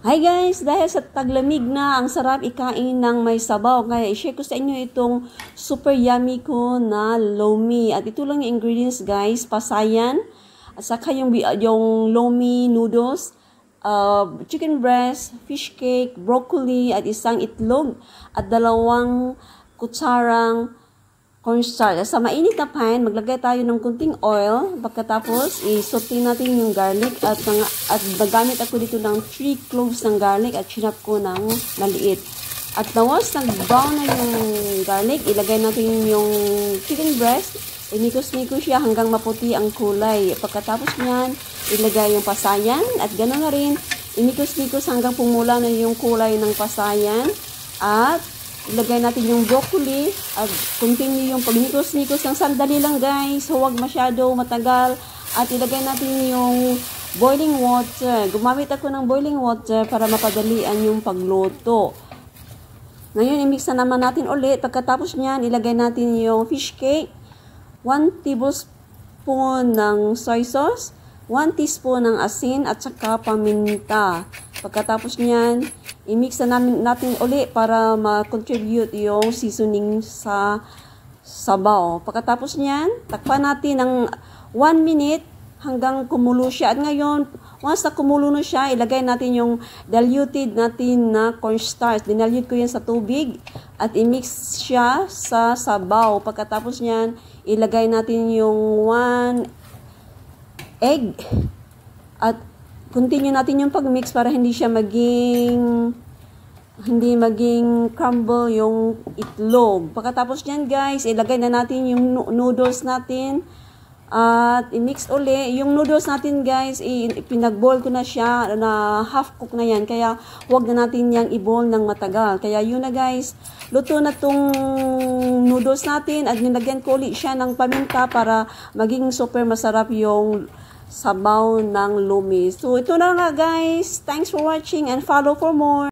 Hi guys! Dahil sa taglamig na, ang sarap ikain ng may sabaw. Kaya i-share ko sa inyo itong super yummy ko na lomi. At ito lang yung ingredients guys. Pasayan. At saka yung lomi noodles. Chicken breast, fish cake, broccoli, at isang itlog. At 2 kutsarang cornstarch. Sa mainit na pan, maglagay tayo ng kunting oil. Pagkatapos, i-saute natin yung garlic at nagamit ako dito ng 3 cloves ng garlic at chinap ko ng maliit. At once nag-brown na yung garlic, ilagay natin yung chicken breast. Inikos-nikos siya hanggang maputi ang kulay. Pagkatapos niyan, ilagay yung pasayan at gano'n na rin. Inikos-nikos hanggang pumula na yung kulay ng pasayan. At ilagay natin yung broccoli at continue yung pagnikos-nikos ng sandali lang guys. Huwag masyado matagal. At ilagay natin yung boiling water. Gumamit ako ng boiling water para mapadalian yung pagluto. Ngayon, i-mix na naman natin ulit. Pagkatapos niyan, ilagay natin yung fish cake. 1 tablespoon ng soy sauce. 1 teaspoon ng asin at saka paminta. Pagkatapos niyan, i-mix na natin uli para ma-contribute yung seasoning sa sabaw. Pagkatapos niyan, takpan natin ng 1 minute hanggang kumulo siya. At ngayon, once na kumulo na siya, ilagay natin yung diluted natin na cornstarch. Dinalute ko yan sa tubig at i-mix siya sa sabaw. Pagkatapos niyan, ilagay natin yung 1 egg at continue natin yung pag-mix para hindi maging crumble yung itlog. Pagkatapos niyan guys, ilagay na natin yung noodles natin at i-mix uli. Yung noodles natin guys, pinag-boil ko na siya, na half cook na yan. Kaya huwag na natin yang i-boil ng matagal. Kaya yun na guys, luto na tong noodles natin at nilagyan ko ulit siya ng paminta para maging super masarap yung sabaw ng lomi. So ito na nga guys. Thanks for watching and follow for more.